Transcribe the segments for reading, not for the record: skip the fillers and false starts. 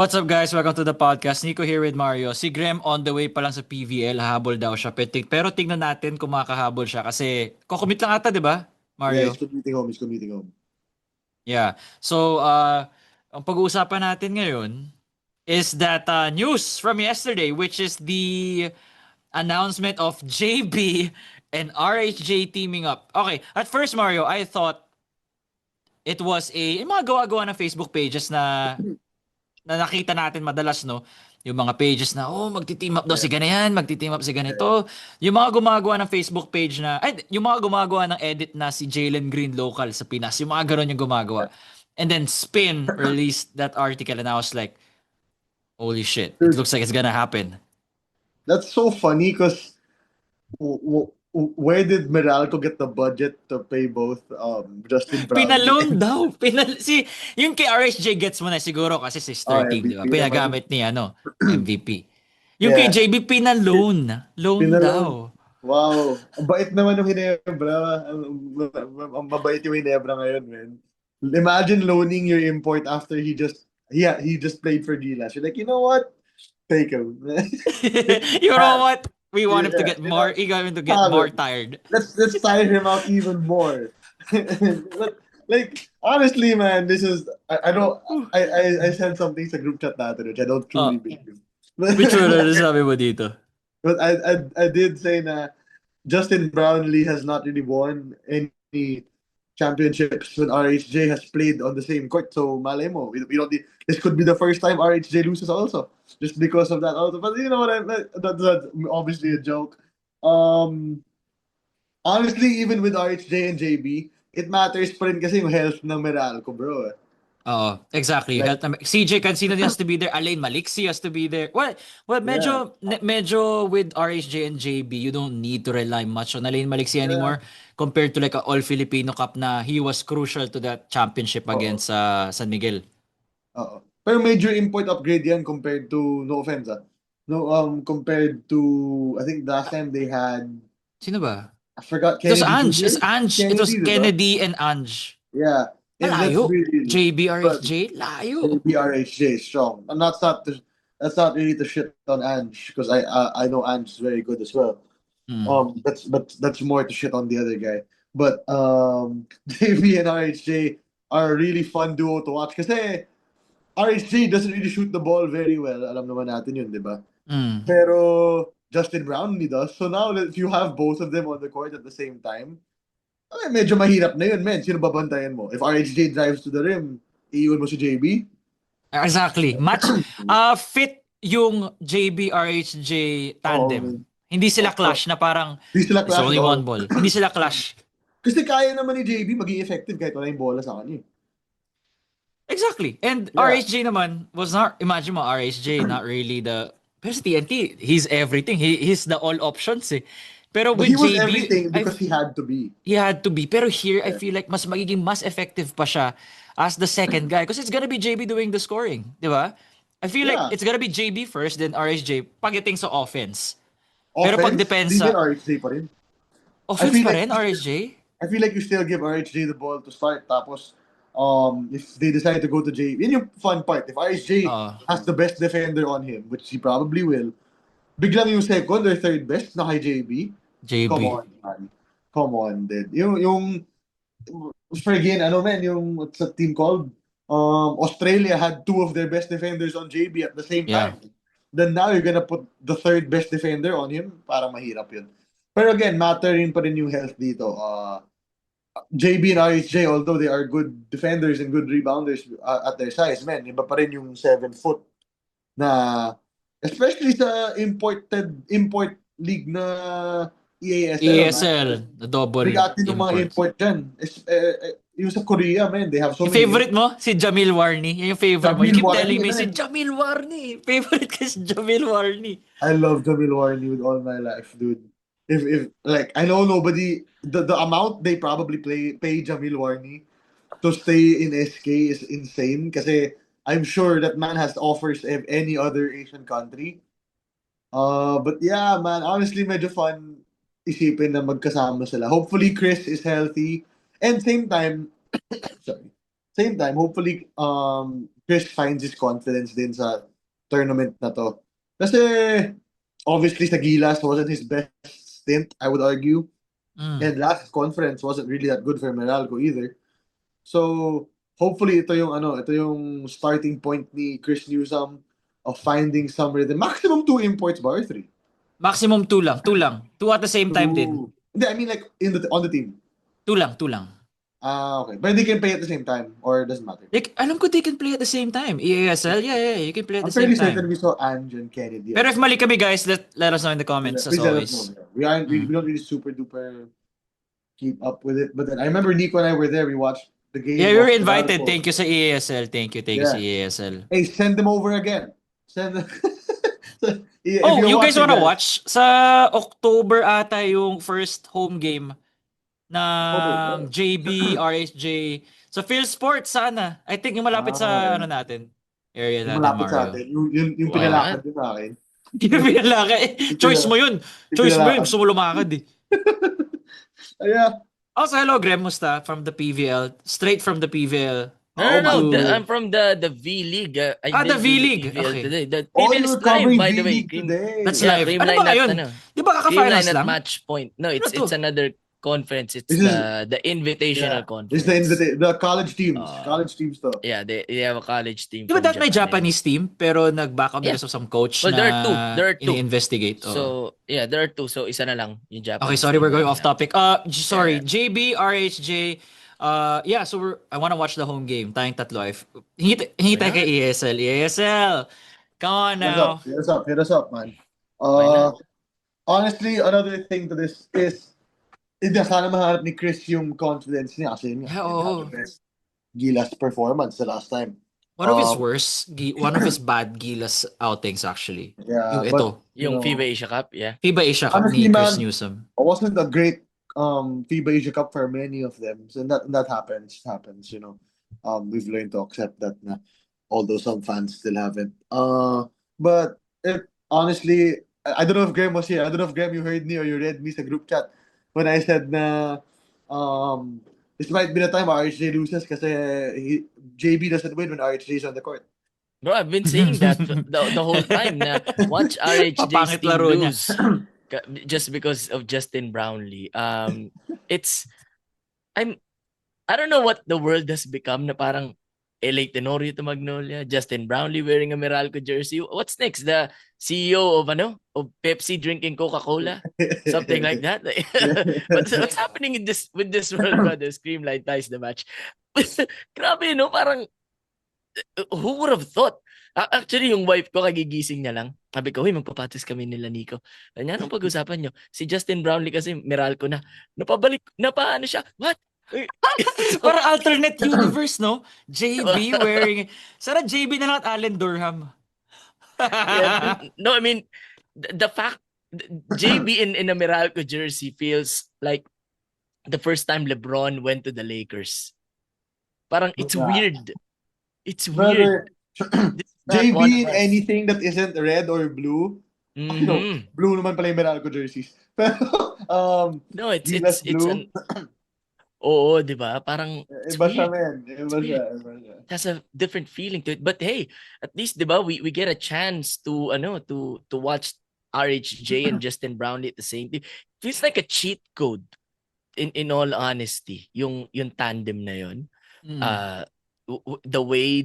What's up guys? Welcome to the podcast. Nico here with Mario. Si Graham on the way pa lang sa PVL. Hahabol daw siya. Pero tingnan natin kung makahabol siya kasi kukumit lang ata, di ba, Yeah, he's Mario? commuting home. He's commuting home. Yeah. So, ang pag-uusapan natin ngayon is that news from yesterday, which is the announcement of JB and RHJ teaming up. Okay, at first, Mario, I thought it was yung mga gawa-gawa ng Facebook pages na nakita natin madalas, no? Yung mga pages na, oh, magti-team up daw Yeah, si ganyan, magti-team up si yeah. ganito. Yung mga gumagawa ng Facebook page na, ay, yung mga gumagawa ng edit na si Jalen Green local sa Pinas, yung mga ganun yung gumagawa. And then Spin released that article and I was like, holy shit, it Dude, looks like it's gonna happen. that's so funny because where did Meralco get the budget to pay both Justin Brownlee Pinaloan and daw. Yung kay RSJ gets mo na siguro kasi sister team, di ba? MVP naman? Pinagamit ni, MVP. Yung kay Yeah, JB, pinaloan. Loan pinalone. daw. Wow, ang bait naman ng Hinebra. Ang mabait yung Hinebra ngayon, man. Imagine loaning your import after he just played for Gilas. You're like, you know what? Take him. You know what? We want him to Yeah, get you know, more. He got him to get have more him. tired. Let's tire him out even more. But like honestly, man, this is I don't I sent something sa group chat natin which I don't truly Oh, believe. which one ano sabi mo dito? But I did say na Justin Brownlee has not really won any championships when RHJ has played on the same court. So malay mo, we don't need, this could be the first time RHJ loses also, just because of that also. But you know what? That's obviously a joke. Um, Honestly, even with RHJ and JB, it matters pa rin kasi yung health ng Meralco, bro. Oh, exactly. Like, CJ Cancino has to be there. Alain Maliksi has to be there. Well, yeah, medyo with RHJ and JB, you don't need to rely much on Alain Maliksi yeah. anymore compared to like a All Filipino Cup na he was crucial to that championship Oo, against San Miguel. oo. Pero major import upgrade yan compared to, no offense no, compared to, I think last time they had, Sino ba? I forgot, It was Kennedy Ange. Jr.? It's Ange. It was Kennedy, diba? Kennedy and Ange. Yeah, and that's Malayo. really, but JBRHJ, layo. BRHJ is strong. And that's not really the shit on Ange, because I know Ange is very good as well. Hmm. That's more to shit on the other guy. But JV and RHJ are a really fun duo to watch kasi RHJ doesn't really shoot the ball very well. Alam naman natin yun, di ba? Hmm. Pero Justin Brownlee does. So now if you have both of them on the court at the same time, ay, medyo mahirap na yun, men. Sino babantayan mo? If RHJ drives to the rim, iiwan mo si JB? Exactly. Fit yung JBRHJ Oo, tandem. men. Hindi sila Oo. clash na parang Di sila it's clash at only one all. ball. Hindi sila clash. Kasi kaya naman ni JB maging effective kahit wala yung bola sa kanya. Exactly. And Yeah. RHJ naman was not, imagine mo, RHJ, not really the, pero sa TNT, he's everything. He's the all options eh. Pero But with he was JB, everything because he had to be. he had to be. Pero here, I Yeah. feel like mas effective pa siya as the second guy. Because it's gonna be JB doing the scoring. Di ba? I feel like Yeah. it's gonna be JB first, then RSJ pagdating sa offense. Pero pag Offense, hindi din depensa, RHJ pa rin. I offense feel pa like rin, RSJ? I feel like you still give RHJ the ball to start. Tapos, if they decide to go to J, yun yung fun part. If RHJ Oo. has the best defender on him, which he probably will, biglang yung second or third best na kay JB. Come JB. on, man. Come on, dude. Yung friggin, ano man, yung, what's the team called? Australia had two of their best defenders on JB at the same Yeah. time. Then now you're gonna put the third best defender on him? Parang mahirap yun. Pero again, matter rin pa rin yung health dito. JB and RHJ, although they are good defenders and good rebounders at their size, man, iba pa rin yung 7 foot na, especially sa import league na EASL, man. ESL, the double Bigatin ng mga import. import dyan. Yung sa Korea, man, they have so Yung many favorite mo? Si Jamil Warney. Yan yung favorite mo. You Jamil keep telling Warney, me, si man. Jamil Warney. Favorite ka si Jamil Warney. I love Jamil Warney with all my life, dude. If like I know nobody the amount they probably pay Jamil Warney to stay in SK is insane kasi I'm sure that man has offers of any other Asian country. But yeah, man, honestly, medyo fun isipin na magkasama sila. Hopefully, Chris is healthy. And same time, sorry, same time, hopefully, Chris finds his confidence din sa tournament na to. Kasi, obviously, sa Gilas wasn't his best stint, I would argue. Mm. And last conference wasn't really that good for Meralco either. So, hopefully, ito yung starting point ni Chris Newsome of finding some rhythm. Maximum 2 imports ba or 3? Maximum 2 lang. 2 lang. 2 at the same time din. Hindi, I mean like on the team. 2 lang. 2 lang. Okay. But they can play at the same time or it doesn't matter. Like, alam ko they can play at the same time. EASL, yeah, you can play at I'm the same fairly certain time. we saw Ange and Kennedy. Pero if mali kami guys, let us know in the comments as Please let us always. know. We don't really super duper keep up with it. But then I remember Nico and I were there. We watched the game. Yeah, we were of invited. Meralco. Thank you sa EASL. Thank you Yeah. sa EASL. Hey, send them over again. Send them. If Oh, you're you guys watching wanna that- watch? Sa October ata yung first home game ng JB, RSJ. Sa Phil Sports sana. I think yung malapit sa okay. natin. Area Yung natin, malapit sa Mario. atin. Yung Why pinalakad din sa akin. Yung pinalaki. Choice mo yun. Choice mo yun. pinalakad. Gusto mo lumakad eh. Yeah. Also, hello, Grem. Musta? From the PVL. Straight from the PVL. No, to- I'm from the V-League. I Ah, the did do V-League. PVL Okay. today. The Oh, PVL you is were live, covering by the way. V-League today. That's Yeah, live. Cream Ano Line ba at, yun? ano, Di ba Cream kaka-finals Line at lang? match point. No, it's Ano to? another conference. It's This is- the invitational conference. It's the college teams. Ah. College teams to. Yeah, they have a college team. Di ba from that may Japan. Japanese team pero nag-back up because of some coach Well, na there are two. ini-investigate? Oo. So, yeah, there are two. So, isa na lang yung Japanese. Okay, sorry, we're team going na- off topic. Sorry, Yeah. JB, RHJ. Yeah, so I want to watch the home game. Tayong tatlo. Hingi tayo kay ESL. ESL, come on now. Hit us up, man. Why not? Honestly, another thing to this is hindi sana mahanap ni Chris yung confidence niya kasi yun nga, Yeah, he oo. had the best Gilas performance the last time. One of his worst, one of his bad Gilas outings actually. Yeah, Yung but, ito. Yung you know, FIBA Asia Cup, yeah. FIBA Asia Cup Honestly, ni Chris man, Newsome. it wasn't a great FIBA Asia Cup for many of them. So that happens, you know. We've learned to accept that na, although some fans still haven't. But honestly, I don't know if Graham was here. I don't know if Graham you heard me or you read me sa group chat when I said na this might be the time RHJ loses kasi JB doesn't win when RHJ is on the court. Bro, I've been saying that the whole time na watch RHJ's Papangit team laro niya. lose just because of Justin Brownlee. I don't know what the world has become na parang LA Tenorio to Magnolia, Justin Brownlee wearing a Meralco jersey. What's next? The CEO of Pepsi drinking Coca-Cola? Something like that. What's happening with this World Brothers? Cream Line ties the match. Grabe, no? Parang who would have thought? Actually, yung wife ko, kagigising niya lang. Sabi ko, magpapatis kami nila Nico. Kanya, anong pag-usapan nyo? Si Justin Brownlee kasi Meralco na. Napaano siya? What? Parang alternate universe, no? JB wearing... Sana JB na lang at Allen Durham. Yeah, no, I mean, the fact JB in a Meralco jersey feels like the first time LeBron went to the Lakers. Parang it's Yeah. weird. It's weird. Brother, Not JB one in of us. anything that isn't red or blue. Mhm. Blue naman pala yung Meralco jerseys. Pero, No, it's Gilas blue. Oo, di ba? Parang it's Iba siya, weird. man. Iba siya. It has a different feeling to it. But hey, at least, di ba, we get a chance to watch RHJ and Justin Brownlee at the same time. Feels like a cheat code in all honesty, yung tandem na yun. The way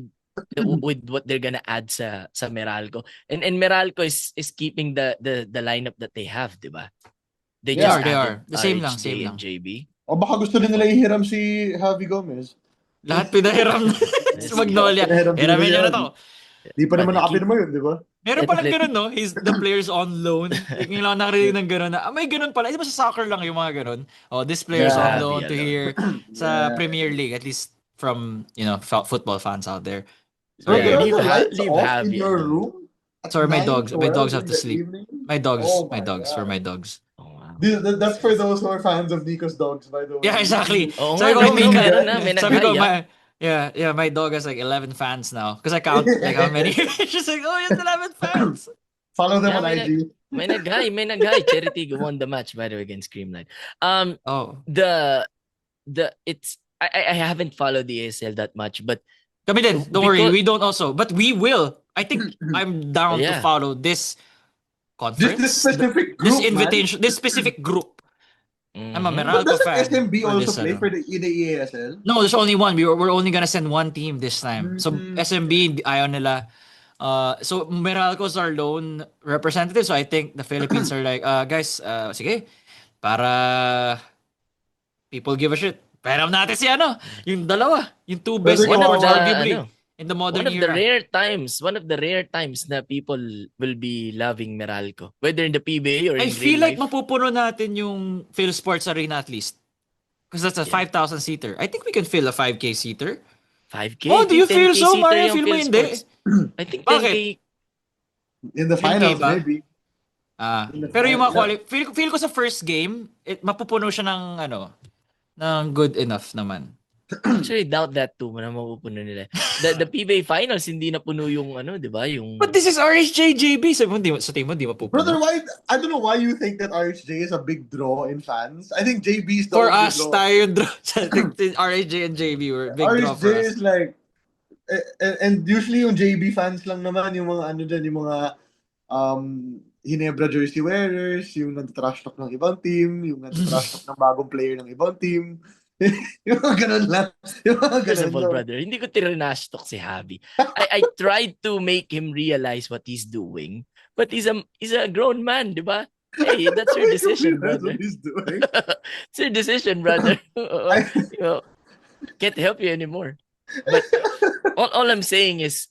with what they're gonna add sa Meralco. And Meralco is keeping the lineup that they have, di ba? They Yeah, just they added are. The same lang, RHJ same and lang. JB. O baka gusto din nila ihiram si Javi Gomez. Lahat pinahiram sa Magnolia. Hiramin nyo na to. Di pa naman But nakapirma yun, di ba? Meron palang ganun, no? The players on loan. Yung lang nakarinig ng ganun na, may ganun pala. Di ba sa soccer lang yung mga ganun? Oh, this player's on Yeah, loan to here sa Yeah. Premier League, at least from, football fans out there. So, Yeah, yeah. leave lights leave off Javi in your alone. room? at Sorry, my 9:12 dogs have in to the sleep. evening? My dogs, Oh my my dogs, God. for my dogs. Oh, wow. That's for those who are fans of Nico's dogs, by the way. Yeah, exactly. Oo Sabi nga, ko, no, Mika, meron na, may sabi ko, nag-hi, my dog has like 11 fans now. Because I count like how many. She's like, oh, he has 11 fans. Follow them Yeah, on IG. May nag-hi. Charity won the match, by the way, against Creamline. Oh. I haven't followed the ASL that much, but Kami din. Don't worry, Because we don't also. But we will. I think I'm down to yeah. follow this This conference, specific this group, man. invitation, this specific group. I'm a Mhm. But Meralco doesn't fan SMB for also this. play Ano. for the EASL? No, there's only one. We're only gonna send one team this time. So Mm. SMB ayaw nila. So Meralco's our lone representative. So I think the Philippines are like, guys, sige, para people give a shit. Pero natin si ano, yung dalawa, yung two best Brother, One of imports the kawawa. arguably ano, in the one modern of the era. one of the rare times na people will be loving Meralco, whether in the PBA or I in feel real like life. mapupuno natin yung Phil Sports Arena at least. Because that's a Yeah. 5,000 seater. I think we can fill a 5K seater. 5K, Oh, I do you think feel 10K so, seater Mario? yung Feel mo Phil hindi? Sports. I think Bakit? 10K. In the 10K finals, ba? maybe. In the Pero yung mga finals. feel ko sa first game, mapupuno siya ng ng good enough naman. Actually, doubt that too. Na mapupuno nila. The PBA finals, hindi na puno yung di ba? Yung But this is RSJ JB. Sa tingin mo, di Brother, mapupuno? why? I don't know why you think that RHJ is a big draw in fans. I think JB is the For only us, draw. tayo yung draw. I think RSJ and JB were big draw RHJ for us. is like, and usually yung JB fans lang naman yung mga ano dyan, yung mga Hinebra jersey wearers, yung nag-trash talk ng ibang team, yung nag-trash talk ng bagong player ng ibang team. Yung mga ganun lang. Yung mga First of ganun all, lang. brother, hindi ko tirinash talk si Javi. I tried to make him realize what he's doing, but he's a grown man, di ba? Hey, that's your decision, That's brother. what he's doing. It's your decision, brother. I- You know, can't help you anymore. But all I'm saying is,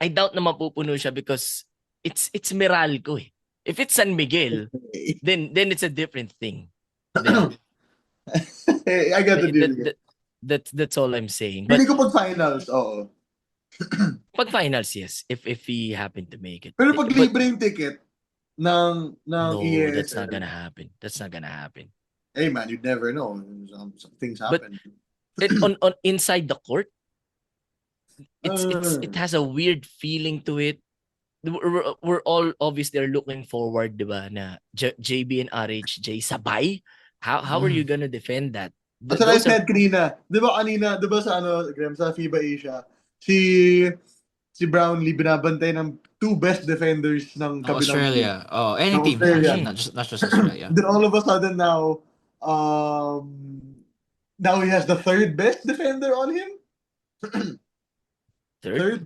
I doubt na mapupuno siya because it's Meralco eh. If it's San Miguel, then it's a different thing. Then, Hey, I got the deal. that's all I'm saying. But Pili ko pag finals, oo. pag finals, yes, if he happened to make it. Pero pag But libre yung ticket ng no, EASL, that's not gonna happen. That's not gonna happen. hey man, you'd never know. Some things But- happen. On inside the court, it has a weird feeling to it. We're all obviously are looking forward, diba, na JB and RHJ sabay. How are you gonna defend that? That's what I Those are- said kanina. Di ba sa Graham, sa FIBA Asia, si Brownlee binabantay ng two best defenders ng kabilang Australia. Oh, any Ng team. Australia. Actually, not just Australia. team. Then all of a sudden now he has the third best defender on him. Third? Third.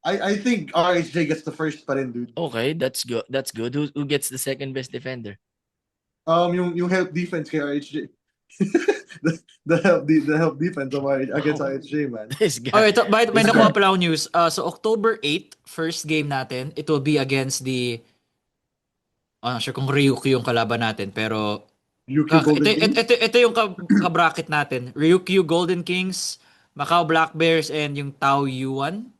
I think RHJ gets the first pa rin, dude. Okay, that's good. That's good. Who gets the second best defender? Yung help defense kay RHJ. the help defense of against Wow. RHJ, man. This guy. Oh, ito, may This nakuha guy. pala akong news. So October 8, first game natin, it will be against the not sure kung Ryukyu yung kalaban natin, pero Yuki Golden Kings. ito yung ka-bracket natin. Ryukyu Golden Kings, Macau Black Bears, and yung Tao Yuan.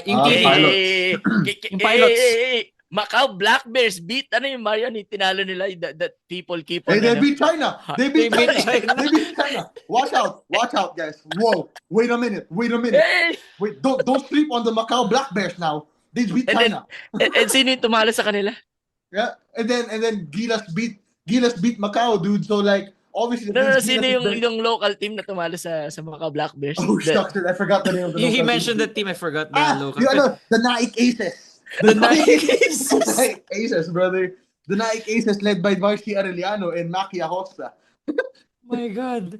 Yung Pilots. teenage. Yung pilots. Macau Black Bears beat yung Marian, tinalo nila that people keep Hey, on they beat China. They beat They beat China. China. They beat China. Watch out, guys. Whoa, wait a minute. Hey! Wait, don't sleep on the Macau Black Bears now. They beat And then- China. and sino yung tumalo sa kanila? Yeah, and then Gilas beat Macau, dude. So like obviously. No, Gilas sino is yung local team na tumalo sa Macau Black Bears? Oh The- shucks, I forgot the name of the He local mentioned team. the team, I forgot the local. The Nike Aces. The Nike Aces. The Nike Aces, brother. The Nike Aces led by Marcy Arellano and Maki Acosta. My God.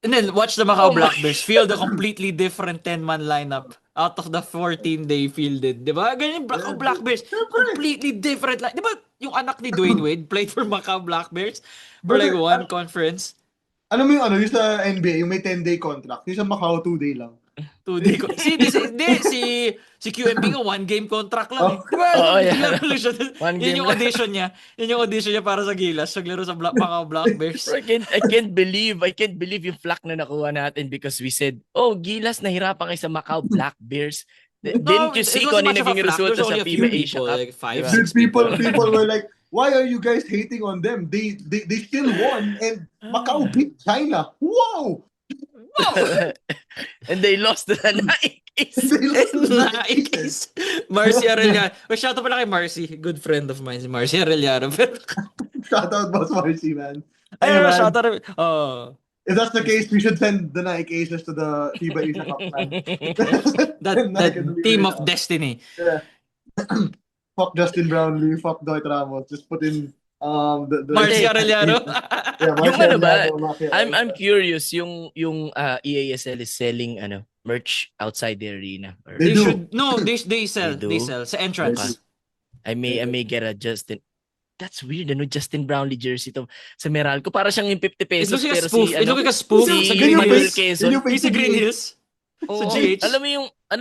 And then watch the Macau Oh my Black Bears field a completely different 10-man lineup out of the 14 they fielded. Di ba? Ganyan, Macau Yeah, Black Bears. Siyempre. Completely different. Di ba yung anak ni Dwayne Wade played for Macau Black Bears for like Brother, one conference? Ano mo yung yung sa NBA, yung may 10-day contract. Yung sa Macau, 2-day lang. 2-day si QMB nga 1-game contract lang eh. Oh. Di ba? Oo, yeah. Naglaro lang siya. One Yun game yung lang. audition niya. Yun yung audition niya para sa Gilas. Naglaro sa Macau Black Bears. Bro, I can't believe yung flack na nakuha natin because we said, oh, Gilas nahirapan kayo sa Macau Black Bears. Didn't you see kung ano yung naging resulta sa FIBA Asia Cup? Like 5, Diba? 6 Dude, people were like, why are you guys hating on them? They still won and Macau beat China. Wow! And they lost to the Nike. They lost to the Nike Aces. Nice. Marcy Arellano. Oh, shout out pala kay Marcy. Good friend of mine, si Marcy Arellano. Pero, Shout out, Boss Marcy, man. ay, Hey, man. shout out. Oh. If that's the case, we should send the Nike Aces to the FIBA Asia Cup, man. That And I that can leave team it of out. destiny. Yeah. Fuck Justin Brownlee, fuck Dwight Ramos. Just put in the Marcy Hindi. Arellano. yeah, Yung Marcel ano ba, Yano, Mafia I'm Alpha. curious yung EASL is selling merch outside the arena. Or They They do. should no, they sell. They They do? sell sa They entrance. do. I may get a Justin. That's weird, Justin Brownlee jersey to sa Meralco. Para siyang yung 50 It pesos looks like a pero spoof. It looks like a spoof si sa Can Green you Manuel Hills. fix? Can you Quezon. fix Yung sa the Green GH? Hills. Sa Oo. GH. Alam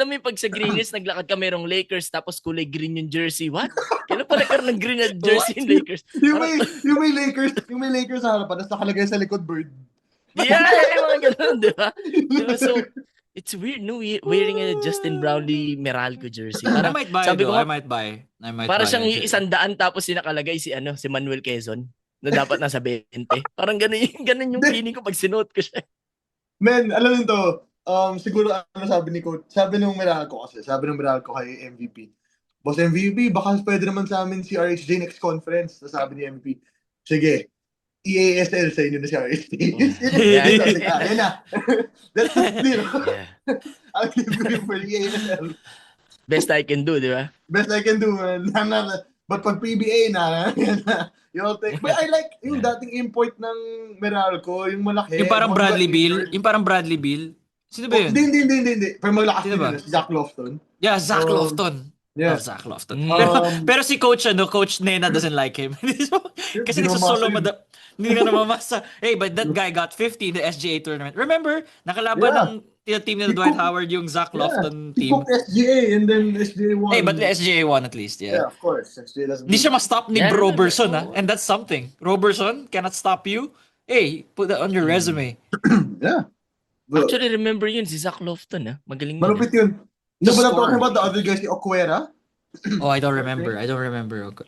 mo yung pag sa Green Hills naglakad kami rong Lakers tapos kulay green yung jersey. What? Kailan pa nagkaroon ng green na jersey yung Lakers? Yung may Lakers sa harapan, tapos nakalagay sa likod bird. Yeah, yung mga ganun, di ba? Diba? So, it's weird, no? Wearing a Justin Brownlee Meralco jersey. I Parang, might buy sabi though. ko I nga, might buy. I might para buy siyang actually. 100 tapos yung nakalagay si Manuel Quezon na dapat nasa 20. Parang ganun yung feeling ko pag sinuot ko siya. Men, alam mo to, siguro sabi ni Coach, sabi nung Meralco kay MVP. Boss MVP, baka pwede naman sa amin si RHJ next conference. Sabi ni MVP, sige, EASL sa inyo na si RHJ. Yan na. That's the deal. Yeah. I'll give you for EASL. Best I can do, di ba? Best I can do, man. But pag PBA na, yan na. You'll take. But I like yung dating import ng Meralco, yung malaki. Yung parang Mga Bradley injured. Beal. Yung parang Bradley Beal. Sino ba yun? Hindi. Pero malakas Sino din ba? yun, si Zach Lofton. Yeah, Zach Lofton. Yeah. Oh, Zach Lofton. Mm. Pero si Coach Nena doesn't like him. Kasi nagsosolo hindi ka namamasa. Hey, but that guy got 50 in the SGA tournament. Remember, nakalaban ng team ni Dwight Howard yung Zach Lofton He team. cooked SGA and then SGA won. Hey, but the SGA won at least, Yeah, yeah. of course. SGA doesn't Hindi siya ma-stop ni Yeah, Roberson, no. and that's something. Roberson cannot stop you. Hey, put that on your resume. Yeah. But, Actually, remember yun, si Zach Lofton, Magaling yun. malupit yun. No, Just but I'm talking score. about the other guy, si Okwera. Oh, I don't remember.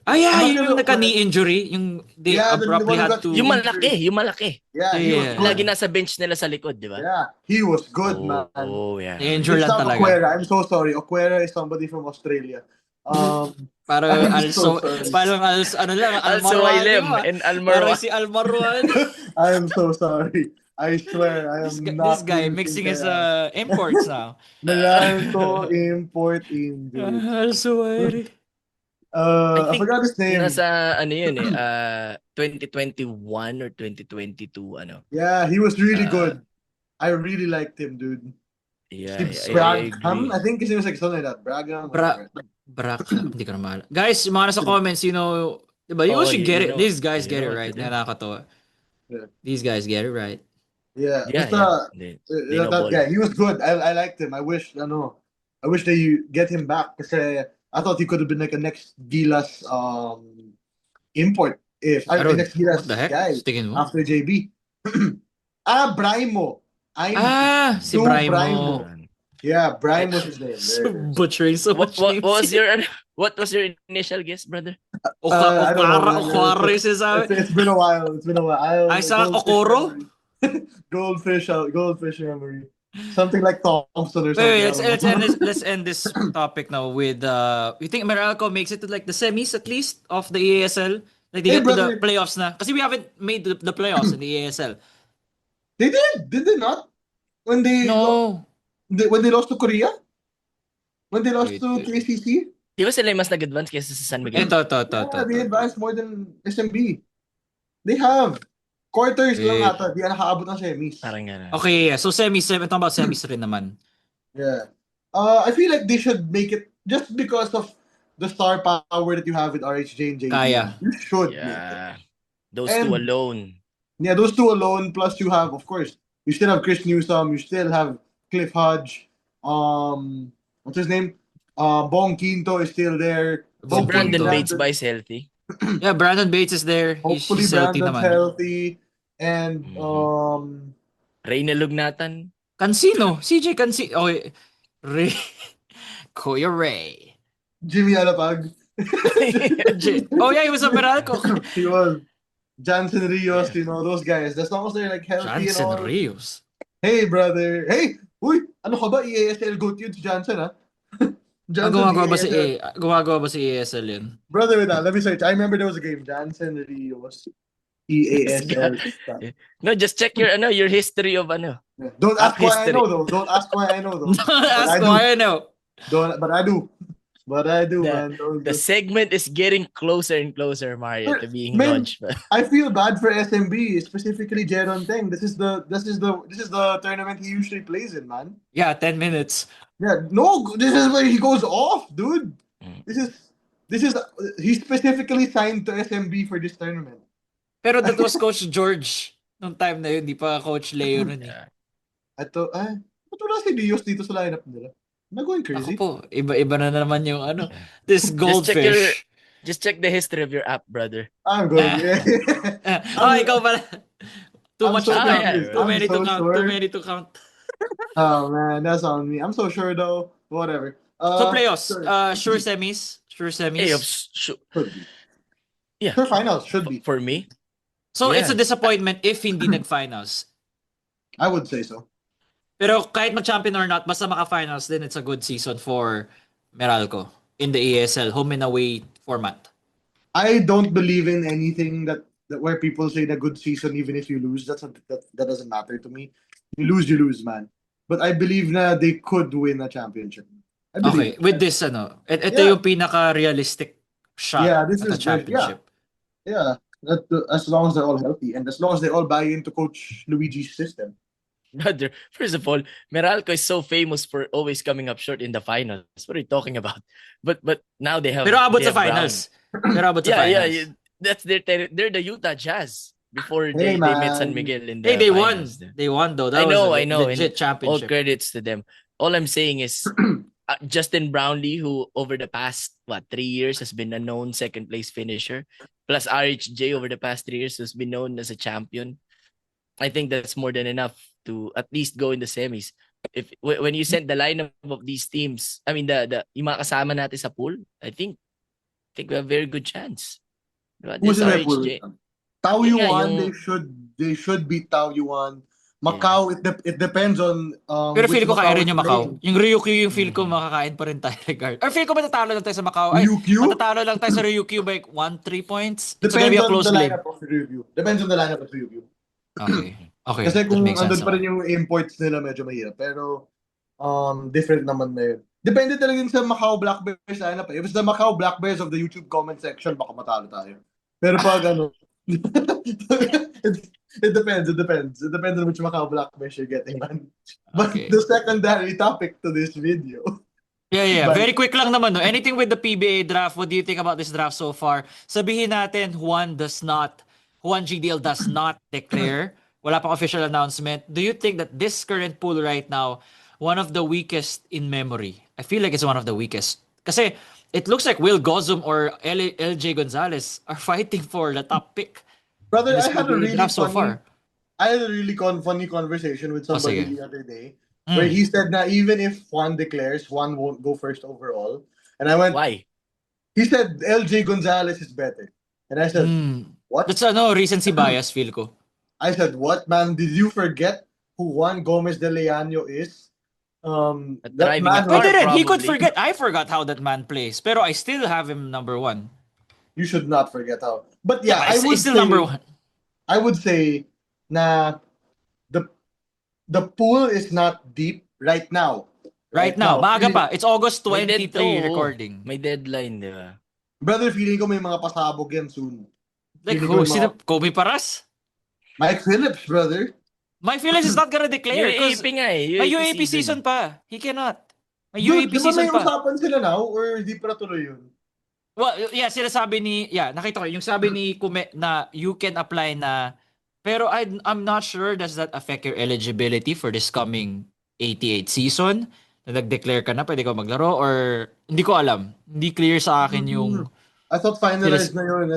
Ah, yeah, yun yung nagka-knee injury. Yung they Yeah, abruptly the one who had got- to... Yung malaki. Yeah, he was Yeah. good. Lagi nasa bench nila sa likod, di ba? Yeah, he was good, man. Oh, yeah. Injured It's lang not talaga. Okwera. I'm so sorry. Okwera is somebody from Australia. Parang I'm so also, sorry. parang ano lang, Also Almarwan, Ilem di ba? and Parang Almarwan. si Almarwan. I am so sorry. I swear, I am This not. guy using mixing his Kaya. imports now. Meralco import injury. Also, I think forgot his name. Nasa, 2021 or 2022, Yeah, he was really good. I really liked him, dude. Yeah, Si I Bragam, agree. I think his name was like something like that. Bragam. Hindi ko na mahal. Guys, mga nasa comments, diba, you Oh, should you get it. know- These guys you get it know what right. to do. Nakakatawa. Yeah. These guys get it right. Yeah, Yeah, basta, They know that ball. guy, he was good. I liked him. I wish they get him back kasi I thought he could have been like a next Gilas import Pero, next Gilas what the heck? guy Tingin mo? after JB. Brimo. Si Stu Brimo. Brimo. Yeah, Brimo was his name. There it is. Butchering so What, much what, names. what was your initial guess, brother? I don't know. Okwara yung sinasabi. It's been a while. Ay, sa Okoro? Goldfish memory. Something like Thompson or something. Wait, I don't know. let's end this topic now with you think Meralco makes it to like the semis at least of the EASL? Like they Hey, get to the brother. playoffs na. Kasi we haven't made the playoffs in the EASL. They did they not? When they No. when they lost to Korea? When they lost Wait, to wait. KCC? Di ba sila yung mas nag-advance kaysa sa San Miguel? Ito. Yeah, they advanced more than SMB. They have. Quarters lang Wait. ata. Di nakaabot ng semis. Parang gano'n. Okay, yeah. So semis, talking about semis rin naman. Yeah. I feel like they should make it just because of the star power that you have with RHJ and JD. Kaya. You should make it. Yeah. Those And- two alone. Yeah, those two alone, plus you have, of course, you still have Chris Newsome, you still have Cliff Hodge, what's his name? Bong Quinto is still there. Si Bong Brandon Quinto. Bates ba is healthy? Yeah, Brandon Bates is there. Hopefully He's healthy Brandon's naman. healthy. And Reyna Lugnatan? Cancino. CJ Cancino. Oh, Ray. Kuya Ray. Jimmy Alapag. Oh yeah, he was a Meralco. He was. Jansen Rios, those guys. As long as they're like healthy and all. Jansen Rios. Hey, brother. Hey! Uy! Ano ka ba? EASL GOAT yun si Jansen, ha? Jansen, Gumagawa ba si EASL yun? Brother, wait, let me search. I remember there was a game. Jansen Rios. EASL. No, just check your history of ano. Don't ask App why I history. know though. Don't ask why I know though. Don't But ask I do. why I know. But I do. But I do, The- man. The segment is getting closer and closer, Mario, to being Man, launched. I feel bad for SMB, specifically Jeron Teng. This is the tournament he usually plays in, man. Yeah, 10 minutes. Yeah, no, this is where he goes off, dude. Mm. This is he specifically signed to SMB for this tournament. Pero that was Coach George nung time na yun, di pa Coach Leo nun eh. Yeah. Ba't wala si Dios dito sa lineup nila? Am I going Ako crazy? po, iba-iba na naman yung ano, this Just check goldfish. Just check the history of your app, brother. I'm good. Oh, ikaw pala. Too I'm much so to count. confused. Too I'm many to so count. sure. Too many to count. Oh man, that's on me. I'm so sure though. Whatever. So playoffs, sure. sure semis. Sure Hey, semis. Should be. yeah. Sure finals should be. For me, So it's a yeah. disappointment if hindi nag-finals. I would say so. Pero kahit mag-champion or not, basta maka-finals din, it's a good season for Meralco in the ESL, home and away format. I don't believe in anything that where people say the good season even if you lose. That doesn't matter to me. You lose, man. But I believe na they could win a championship. I Okay, believe. with this ito Yeah. yung pinaka-realistic shot Yeah, this at a is championship. Yeah, as long as they're all healthy and as long as they all buy into Coach Luigi's system. brother, first of all, Meralco is so famous for always coming up short in the finals. What are you talking about? But now they have. Pero abot they sa have Brown. finals. Pero abot sa Yeah, finals. yeah. That's they're the Utah Jazz before Hey, they met San man. Miguel in the Hey, they won. finals. They won though. I That know, was I a know, legit All championship. credits to them. All I'm saying is Justin Brownlee, who over the past 3 years has been a known second place finisher, plus RHJ over the past 3 years has been known as a champion. I think that's more than enough to at least go in the semis. When you sent the lineup of these teams, I mean the yung mga kasama natin sa pool, I think we have a very good chance. Diba? Who's This in my pool? RHJ. Tao Yun nga, Yuan, yung- they should beat Tao Yuan. Macau, it depends on Pero which feel ko kaya rin is yung Macau. playing. Yung Ryukyu, yung feel ko makakain pa rin tayo regard. Or feel ko matatalo lang tayo sa Macau. Ay, Ryukyu? matatalo lang tayo sa Ryukyu by 1-3 points. It's gonna be Depends a on close the game. lineup of Ryukyu. Depends on the lineup of Ryukyu. Okay. Okay. Kasi that kung makes sense andun pa rin naman. yung imports nila, medyo mahirap. Pero, different naman na yun. Depende talaga yun sa Macau Black Bears lineup. If it's the Macau Black Bears of the YouTube comment section, baka matalo tayo. Pero pag it depends. It depends on which Macau Black Bears you're getting, man. But Okay. the secondary topic to this video. Yeah. But- Very quick lang naman, no? Anything with the PBA draft, what do you think about this draft so far? Sabihin natin, Juan GDL does not declare. Wala pang official announcement. Do you think that this current pool right now, one of the weakest in memory? I feel like it's one of the weakest. Kasi it looks like Will Gozum or LJ Gonzalez are fighting for the top pick. Brother, in this I had a PBA really draft so far. funny conversation with somebody sige. the other day where he said that even if Juan declares, Juan won't go first overall. And I went, Why? he said LJ Gonzalez is better. And I said, what? That's recency bias, feel ko. I said, what, man? Did you forget who Juan Gomez de Leano is? That driving man, a car. Pwede rin. He could Probably. forget. I forgot how that man plays. Pero I still have him number 1. you should not forget how. But yeah, He's still number 1. I would say na the pool is not deep right now. Right now. Maaga pa. It's August May 23 recording. May deadline, di ba? Brother, feeling ko may mga pasabog yan soon. Like Feeling who? ko Sino? Kobe Paras? Mike Phillips, brother. Mike Phillips is not gonna declare. 'Cause UAP nga eh. may UAP season pa. He cannot. May Dude, UAP di ba season may pa. usapan sila now or di pa tuloy yun? Well, yeah, sila sabi nakita ko yung sabi ni Kume na you can apply na, pero I'm not sure does that affect your eligibility for this coming 88 season? Na nag-declare ka na, pwede ka maglaro or hindi ko alam. Hindi clear sa akin yung I thought finalized na yun.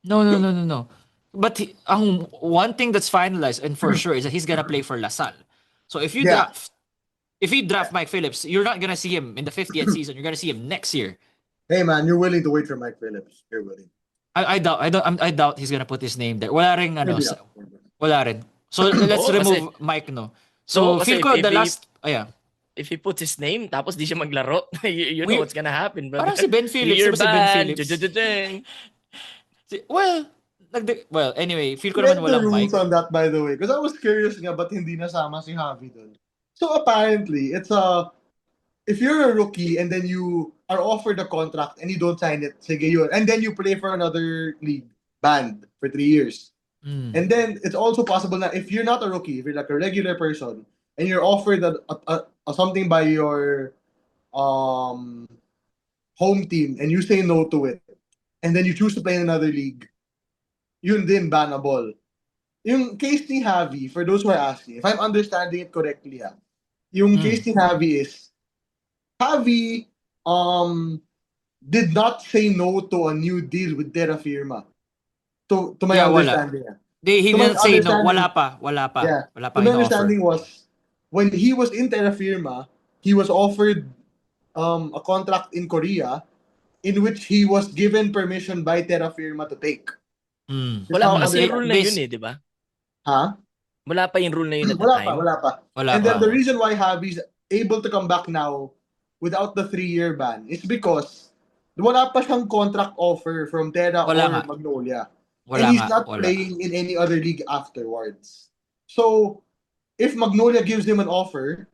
No. But ang one thing that's finalized and for sure is that he's gonna play for LaSalle. So if you Yeah. draft Mike Phillips, you're not gonna see him in the 50th season. You're gonna see him next year. Hey man, you're willing to wait for Mike Phillips. You're willing. I doubt he's gonna put his name there. Wala rin Maybe not. wala rin. So let's Oo, remove Mike no. So kasi feel ko if the he- last If he puts his name, tapos di siya maglaro, you know We- what's gonna happen, bro. parang si Ben Phillips, Clear diba si Ben ban, Phillips? jajajajang. Well, well, anyway, feel ko Read naman the walang rules mic. on that, by the way, because I was curious nga, ba't hindi nasama si Javi dun? So apparently, if you're a rookie and then you are offered a contract and you don't sign it, sige yun. And then you play for another league, banned for 3 years. Mm. And then it's also possible that if you're not a rookie, if you're like a regular person, and you're offered something by your home team and you say no to it, and then you choose to play in another league, yun din bannable. Yung case ni Javi, for those who are asking, if I'm understanding it correctly, yung case ni Javi is, Javi did not say no to a new deal with Terra Firma. To my Yeah, wala. understanding. He To my didn't say no. understanding- Wala pa. Wala pa. Yeah. Wala So pa my in-offer. understanding was, when he was in Terra Firma, he was offered a contract in Korea in which he was given permission by Terra Firma to take. Mm. That's how Wala pa I'm kasi yung rule na This- yun di ba? Huh? Wala pa yung rule na yun at the Wala time. pa, wala pa. Wala And then pa. the reason why Javi's able to come back now without the 3-year ban is because wala pa siyang contract offer from Terra Wala or nga. Magnolia. Wala and he's nga. not Wala. playing in any other league afterwards. So, if Magnolia gives him an offer,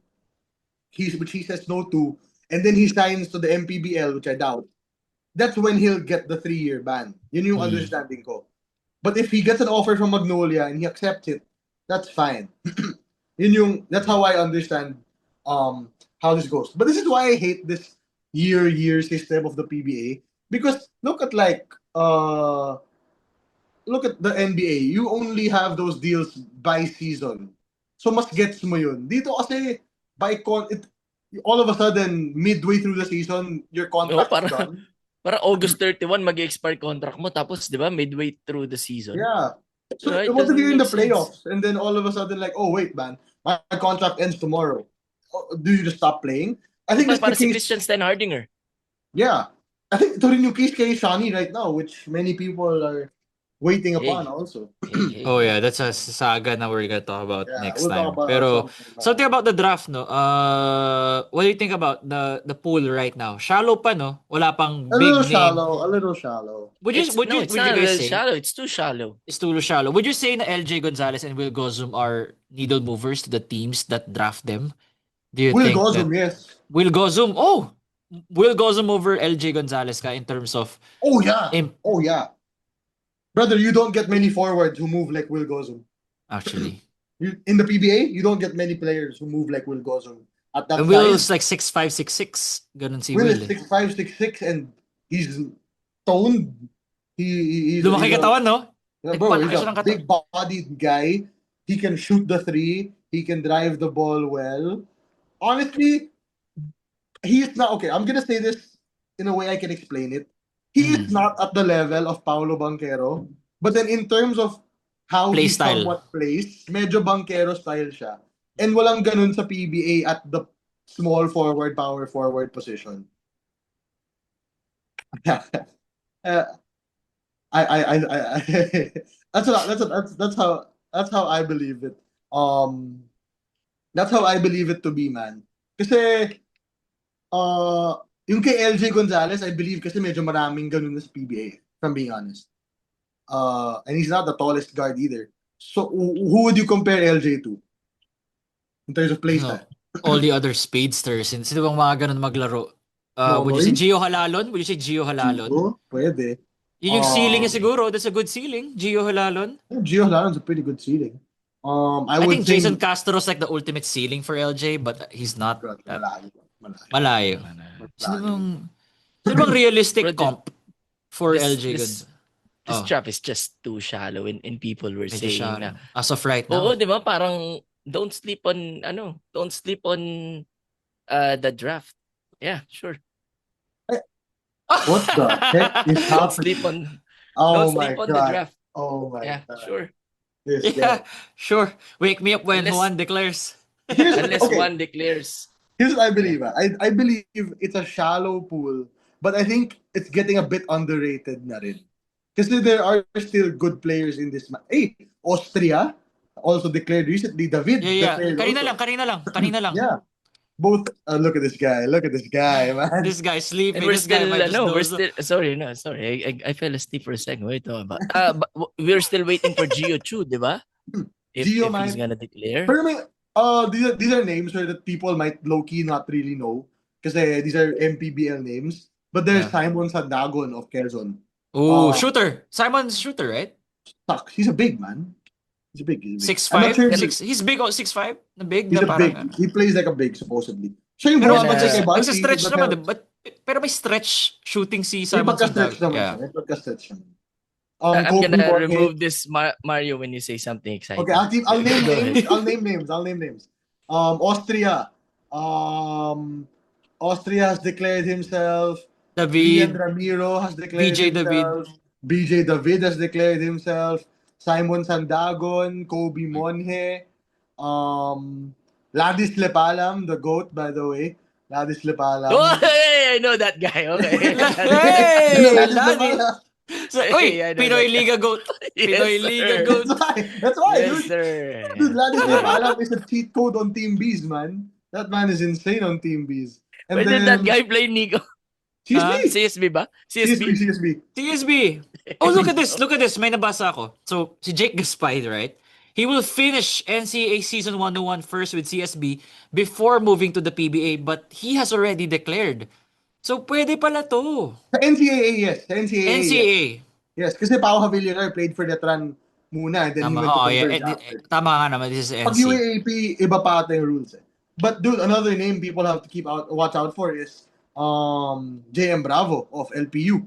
which he says no to, and then he signs to the MPBL, which I doubt, that's when he'll get the 3-year ban. Yun yung Hmm. understanding ko. But if he gets an offer from Magnolia and he accepts it, that's fine. That's how I understand how this goes. But this is why I hate this year system of the PBA, because look at the NBA. You only have those deals by season. So mas gets mo yun. Dito kasi all of a sudden midway through the season your contract is done. Para August 31 mag-expire contract mo tapos 'di ba midway through the season. Yeah. So Right, what if doesn't you're in the make sense. playoffs and then all of a sudden like, oh wait man, my contract ends tomorrow. Do you just stop playing? I think Diba, that's para the si case. Christian Steinhardinger. Yeah. I think ito rin yung case kay Shani right now, which many people are waiting upon also. Hey. Oh yeah, that's a saga na we're gonna talk about Yeah, next we'll time. talk about Pero something something about the draft, no? What do you think about the pool right now? Shallow pa, no? Wala pang a big little name. shallow, a little shallow. Would you It's would you not guys really say shallow, it's too shallow. it's too shallow? Would you say na LJ Gonzalez and Will Gozum are needle movers to the teams that draft them? Do you Will think Gozum, that yes. Will Gozum? Oh, Will Gozum over LJ Gonzalez ka in terms of Oh yeah. Im- Oh yeah. Brother, you don't get many forwards who move like Will Gozum. actually. In the PBA, you don't get many players who move like Will Gozum. At that And size, Will's like 6'5", 6'6". Ganun si Will Will. is Eh. 6'5", 6'6", and he's toned. He's Lumaki katawan, no? Yeah, bro, Nagpalaki he's siya a ng katawan. big-bodied guy. He can shoot the three. He can drive the ball well. Honestly, he's not okay. I'm gonna say this in a way I can explain it. He is not at the level of Paulo Banquero, but then in terms of how Play he style. somewhat plays, medyo Banquero style siya. And walang ganun sa PBA at the small forward, power forward position. I that's how I believe it. That's how I believe it to be, man. Kasi yung kay LJ Gonzalez, I believe kasi medyo maraming ganun na sa PBA, if I'm being honest. And he's not the tallest guard either. So who would you compare LJ to in terms of play No. style? All the other speedsters. Sino bang mga ganun maglaro? Would you say Gio Halalon? Would you say Gio Halalon? Gio? Pwede. Yun yung ceiling niya siguro. That's a good ceiling. Gio Halalon. Gio Halalon's a pretty good ceiling. I I would think say Jason Castro's like the ultimate ceiling for LJ, but he's not. malayo. Malayo. Sino bang realistic Bro, comp for this- LJ? this- This draft is just too shallow and people were Medyo saying shallow. na. As of right Oo, now. di ba? Parang don't sleep on the draft. Yeah, sure. What the heck is Don't happening? sleep on Oh don't my sleep on the god. draft. Oh my Yeah, god. sure. This Yeah, guy. sure. Wake me up when Unless- Juan declares. Unless Okay. one declares. Here's what I believe. I believe it's a shallow pool, but I think it's getting a bit underrated na rin. Kasi there are still good players in this match. Hey, Austria also declared recently. David Yeah. declared Kanina also. lang. Yeah. both. Look at this guy. Look at this guy, man. This guy's sleeping. And we're This guy still, might just no, we're doze off. still, sorry, no, sorry. I fell asleep for a second. Wait, but we're still waiting for Gio Chu, di ba? If Gio, he's man. gonna declare. Pero may, these are names that people might low-key not really know. Kasi these are MPBL names. But there's Yeah. Simon Sandagon of Quezon. Ooh, Uh, shooter. Simon's shooter, right? Sucks. He's a big man. He's a big. He's a big. 6'5"? I'm not sure. He's big, 6'5"? Na big, He's na a parang, big. He plays like a big, supposedly. Siya yung Pero buwan Wala. kay Balti, nagsa-stretch but naman, helps. but pero may stretch shooting si May Simon pagka-stretch Santiago. naman Yeah. siya. May pagka-stretch naman. I'm Kobe gonna Jorge. remove this Mario when you say something exciting. Okay, I'll name Go ahead. names. I'll name names. Austria. Austria has declared himself. Ian David, Ramiro has declared BJ David. himself. BJ David has declared himself. Simon Sandagon, Kobe Monje, Ladis Lepalam, the GOAT, by the way. Ladis Lepalam. Oh, hey, I know that guy. Okay. Hey, Ladis Ladis. Lepalam. So, uy, I know Pinoy that. Liga GOAT. Pinoy Yes, Liga sir. GOAT. That's why, Yes, dude. sir. Dude, Ladis Lepalam is a cheat code on Team Bees, man. That man is insane on Team Bees. And Where did that guy play, Nico? CSB. CSB ba? CSB. CSB? CSB. TSB. Oh, look at this. Look at this. May nabasa ako. So, si Jake Gaspide, right? He will finish NCAA Season 101 first with CSB before moving to the PBA, but he has already declared. So, pwede pala to. Sa NCAA, yes. Sa NCAA, yes. NCAA. Yes, kasi Pao Javillera played for Letran muna and then he Tama, went to oh, yeah. Converge Eh, after. tama nga naman. This is Pag NC. UAAP, iba pa ata yung rules eh. But dude, another name people have to watch out for is JM Bravo of LPU.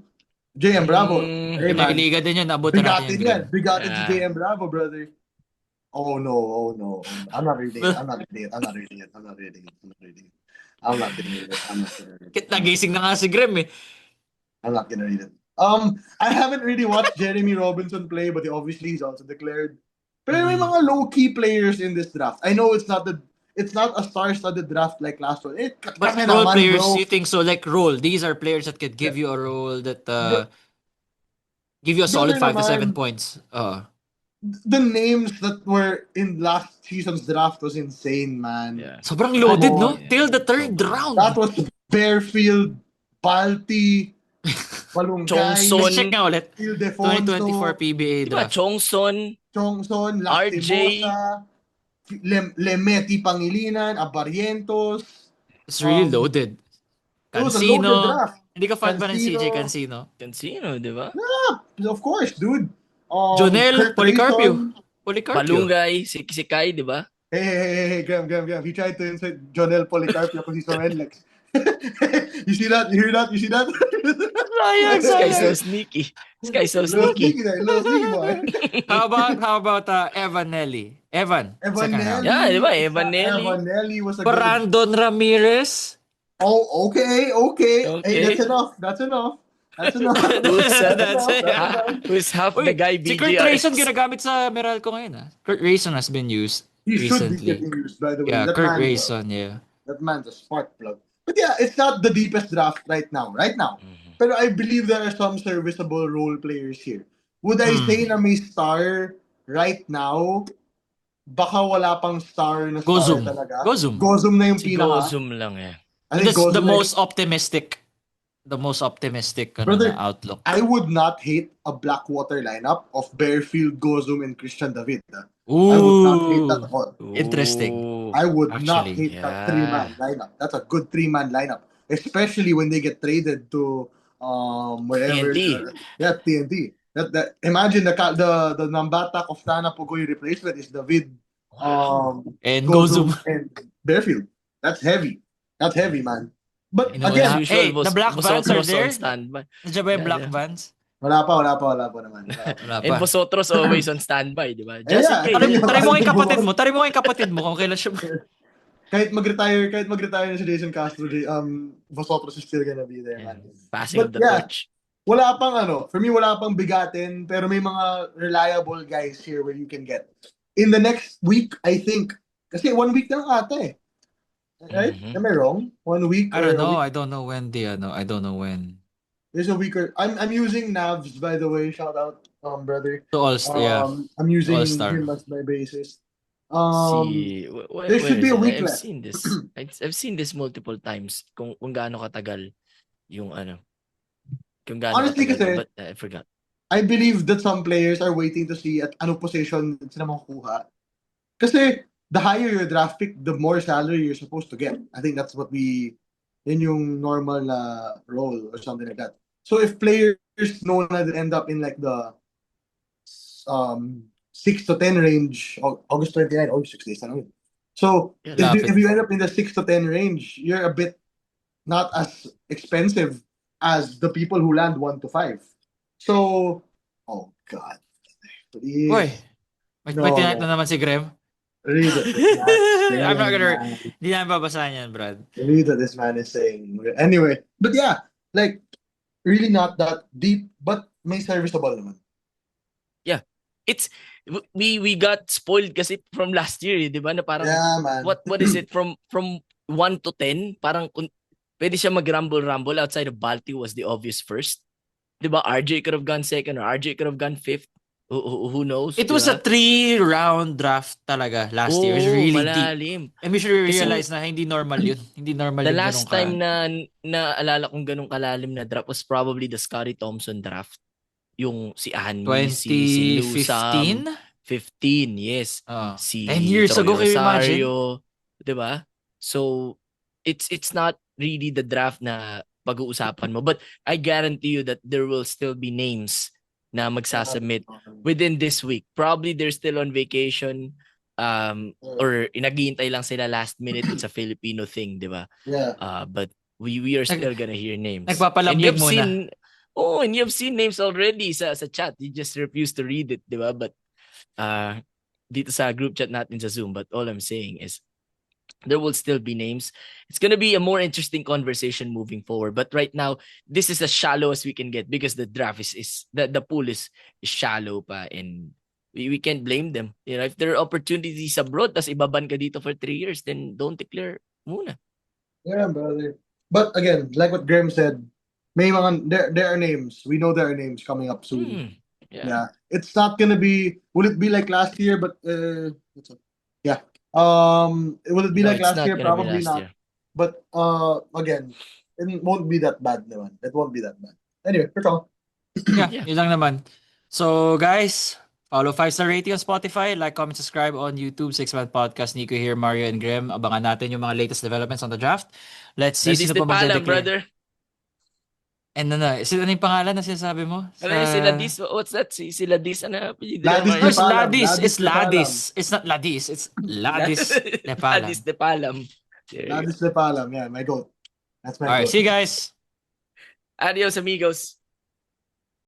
JM Bravo. Hey, Pinoy man. Liga din yun. Nabutan natin Bigatin yung yan. grade. Bigatin si Yeah. JM Bravo, brother. Oh no. I'm not reading it. I'm not reading it. I'm not reading it. I'm not reading it. I'm not reading it. I'm not gonna read it. I'm not gonna read it. Kit nagising na nga si Grem eh. I'm not gonna read it. I haven't really watched Jeremy Robinson play, but obviously he's also declared. Pero may mga low-key players in this draft. I know it's not a star-studded draft like last one. But Kasi role naman, players, bro. you think so? Like role. These are players that could give you a role that give you a solid Brother 5 to 7 naman. points. The names that were in last season's draft was insane, man. Yeah. Sobrang loaded, Come no? on. Till the third Sobrang. round. That was Bearfield, Balti, Balungkay, Chongson. Let's check nga ulit. Ildefonso, 2024 PBA Di ba? draft. Chongson, Chongson, RJ. Lastimosa, Lemeti Pangilinan, Abarientos. It's really Um, loaded. It was a loaded Cancino. draft. Hindi ka fan ba ng CJ Cancino. Cancino? Cancino, di ba? Of course, dude. Jonel Kurt Policarpio. Rayson. Policarpio. Balungay, si Kai, di ba? Hey, Graham. He tried to insert Jonel Policarpio because he's from NLEX. You see that? You hear that? You see that? Sayang, This guy's so sayang. sneaky. This guy's so Little sneaky. sneaky boy. How about Evan Nelly? Evan. Second round. Yeah, di ba? Evan Nelly. Evan Nelly was a good. Brandon Ramirez. Oh, okay. Hey, Okay. that's enough. That's enough. That's it. Who's half Uy, the guy si Kurt Rayson BGRS? ginagamit sa Meralco ngayon. Kurt Rayson has been used He should be recently. getting used, by the way. Yeah, That Kurt man- Rayson, yeah. That man's a spark plug. But yeah, it's not the deepest draft right now. Mhm. Pero I believe there are some serviceable role players here. Would I say na may star right now? Baka wala pang star na star Gozum. talaga. Gozum. Gozum na yung Si pinaka. Gozum lang eh. I think That's the Gozum na most optimistic Brother, outlook. I would not hate a Blackwater lineup of Bearfield, Gozum, and Christian David. I would not hate that at all. Interesting. Ooh. I would not Actually, hate yeah. that three-man lineup. That's a good three-man lineup, especially when they get traded to wherever. TNT. TNT. That imagine the Nambatak of Tana Pugoy replacement is David, And Gozum, Gozum. and Bearfield. That's heavy. That's heavy, man. But You know, again, As usual, Hey, the black vans are Vosotros there? on standby. Nandiyan ba yung Yeah, black yeah. vans? wala pa naman. Wala And pa. Vosotros always on standby, di ba? Yeah, Just in yeah. case. Try mo nga yung kapatid mo. Try mo nga yung kapatid mo kung kailan siya. kahit mag-retire na si Jason Castro, Vosotros is still gonna be there, man. Passing But of the yeah. torch. Wala pang for me, wala pang bigatin, pero may mga reliable guys here where you can get. In the next week, I think, kasi 1 week lang ata eh. Right? Mhm. Am I wrong? 1 week? I or don't a know. week? I don't know when I don't know when. There's a week or I'm using Navs, by the way. Shout out, brother. So all yeah. I'm using All-star. him as my basis. There where should be is a it? week I've left. seen this. I've seen this multiple times kung gaano katagal yung kung gaano Honestly, katagal ba, kasi but I forgot. I believe that some players are waiting to see at anong position sila makukuha. Kasi the higher your draft pick, the more salary you're supposed to get. I think that's what yun yung normal role or something like that. So if players know na they end up in like the 6 to 10 range, August 29, August 6 days na lang yun. So Yeah, if lapit. you end up in the 6 to 10 range, you're a bit not as expensive as the people who land 1 to 5. So, oh God, please. Uy, may No, tinype man. na naman si Graham. Read what this man is I'm not saying, gonna, man. hindi namin babasahin yan, Brad. Read what this man is saying. Anyway, but yeah, like really not that deep, but may serviceable naman. It's we got spoiled kasi from last year, 'di ba? Na parang Yeah, man. what is it from 1 to 10? Parang pwede siya mag-rumble outside of Balti was the obvious first. 'Di ba? RJ could have gone second or RJ could have gone fifth. Who knows? It 'di was a ba? 3-round draft talaga last year. It was really deep. Malalim. And we should Kasi realize na hindi normal yun. Hindi normal The yung ganun last ka. time na naalala kong ganung kalalim na draft was probably the Scottie Thompson draft. Yung si Annie, si Lusam. 2015? 15, yes. Oh. Si 10 years Troy ago, can you imagine? Rosario, 'di ba? So it's not really the draft na pag-uusapan mo, but I guarantee you that there will still be names na magsasubmit within this week. Probably they're still on vacation or naghihintay lang sila last minute. It's a Filipino thing, 'di ba? Yeah. But we are still gonna hear names. Nagpapalambing muna. And you've seen names already sa chat. You just refuse to read it, 'di ba? But dito sa group chat natin sa Zoom, but all I'm saying is there will still be names. It's gonna be a more interesting conversation moving forward. But right now, this is as shallow as we can get because the draft is the pool is shallow pa, and we can't blame them. You know, if there are opportunities abroad, tas ibaban ka dito for 3 years, then don't declare muna. Yeah, brother. But again, like what Graham said, may mga there are names. We know there are names coming up soon. Yeah. It's not gonna be. Will it be like last year? But yeah. Will it be No, like it's last not year? gonna be Probably last not. year. But again, it won't be that bad naman. It won't be that bad. Anyway, that's all. Yeah, yun lang naman. So guys, follow 5-star rating on Spotify, like, comment, subscribe on YouTube, 6-Man Podcast, Nico here, Mario and Graham. Abangan natin yung mga latest developments on the draft. Let's see Ladis sino de pa Palam, magdedeclare. brother. And sino yung pangalan na sinasabi mo? Ano si Ladis? What's that? Si Ladis, ano? Ladis No, de it's Palam. Ladis. It's de Palam. Ladis. It's not Ladis. It's Ladis de Palam. Ladis de Palam. There you go. Ladis de Palam. Yeah, my goat. That's my Alright, goat. see you guys. Adios, amigos.